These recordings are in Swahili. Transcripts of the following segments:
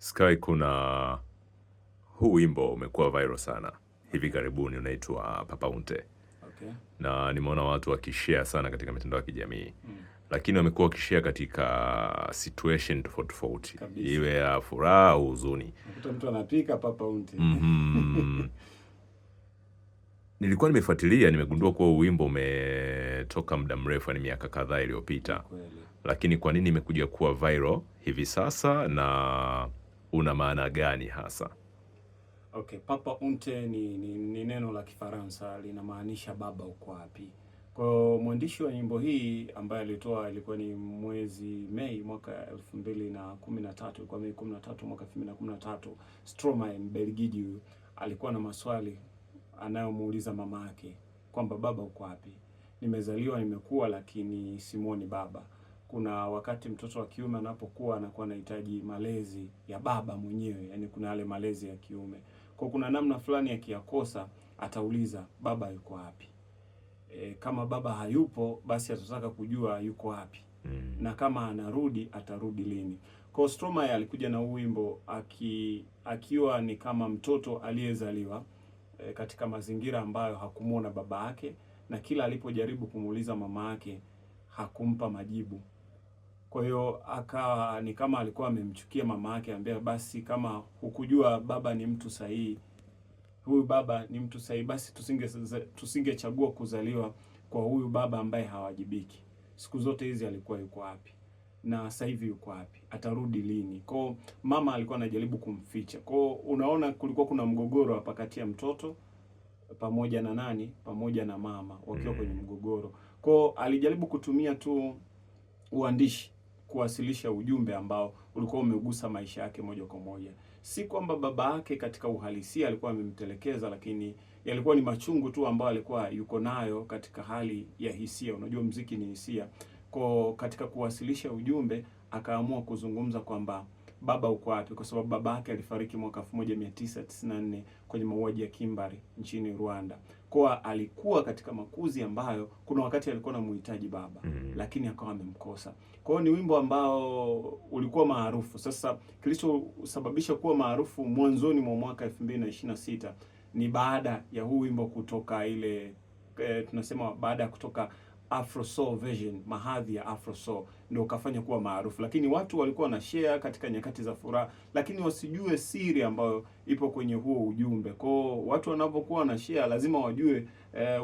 Sky, kuna huu wimbo umekuwa viral sana hivi karibuni, unaitwa Papa Unte. Okay. Na nimeona watu wakishare sana katika mitandao ya kijamii. Lakini wamekuwa wakishare katika situation tofauti tofauti, iwe ya furaha au huzuni. Nakuta mtu anapika Papa Unte. Nilikuwa nimefuatilia, nimegundua kuwa wimbo umetoka muda mrefu, ni miaka kadhaa iliyopita. Lakini kwa nini imekuja kuwa viral hivi sasa na una maana gani hasa? Okay, Papa Unte ni neno la Kifaransa, linamaanisha baba uko wapi. Kwa mwandishi wa nyimbo hii ambaye alitoa, ilikuwa ni mwezi Mei mwaka 2013, ilikuwa Mei 13 mwaka 2013. Stromae, Mbelgiji, alikuwa na maswali anayomuuliza mama yake kwamba baba uko wapi? Nimezaliwa, nimekuwa, lakini simuoni baba. Kuna wakati mtoto wa kiume anapokuwa anakuwa anahitaji malezi ya baba mwenyewe, yani kuna yale malezi ya kiume. Kwa kuna namna fulani akiyakosa, atauliza baba yuko wapi? Kama baba hayupo, basi atataka kujua yuko wapi. Na kama anarudi, atarudi lini? Kwa Stromae alikuja na wimbo akiwa ni kama mtoto aliyezaliwa katika mazingira ambayo hakumuona baba yake, na kila alipojaribu kumuuliza mama yake hakumpa majibu. Kwa hiyo akawa ni kama alikuwa amemchukia mama yake, ambaye basi kama hukujua baba ni mtu sahihi, huyu baba ni mtu sahihi, basi tusingechagua kuzaliwa kwa huyu baba ambaye hawajibiki. Siku zote hizi alikuwa yuko wapi? Na sasa hivi yuko wapi? Atarudi lini? Kwa mama alikuwa anajaribu kumficha. Kwa unaona kulikuwa kuna mgogoro hapa kati ya mtoto pamoja na nani? Pamoja na mama, wakiwa kwenye mgogoro. Kwa alijaribu kutumia tu uandishi kuwasilisha ujumbe ambao ulikuwa umegusa maisha yake moja kwa moja. Si kwamba baba yake katika uhalisia alikuwa amemtelekeza, lakini yalikuwa ni machungu tu ambayo alikuwa yuko nayo katika hali ya hisia. Unajua muziki ni hisia. Kwa katika kuwasilisha ujumbe akaamua kuzungumza kwamba baba uko wapi, kwa sababu baba yake alifariki mwaka 1994 kwenye mauaji ya kimbari nchini Rwanda. Kwa alikuwa katika makuzi ambayo kuna wakati alikuwa anamhitaji baba, lakini akawa amemkosa. Kwa hiyo ni wimbo ambao ulikuwa maarufu. Sasa kilichosababisha kuwa maarufu mwanzoni mwa mwaka 2026 ni baada ya huu wimbo kutoka ile tunasema baada ya kutoka Afro Soul version, mahadhi ya Afro Soul, ndio ukafanya kuwa maarufu. Lakini watu walikuwa na share katika nyakati za furaha, lakini wasijue siri ambayo ipo kwenye huo ujumbe. Kwa watu wanapokuwa na share lazima wajue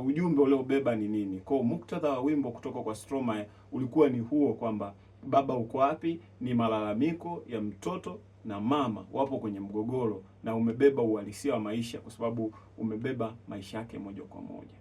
ujumbe uliobeba ni nini. Kwa muktadha wa wimbo kutoka kwa Stromae ulikuwa ni huo, kwamba baba uko wapi, ni malalamiko ya mtoto na mama wapo kwenye mgogoro, na umebeba uhalisia wa maisha, kwa sababu umebeba maisha yake moja kwa moja.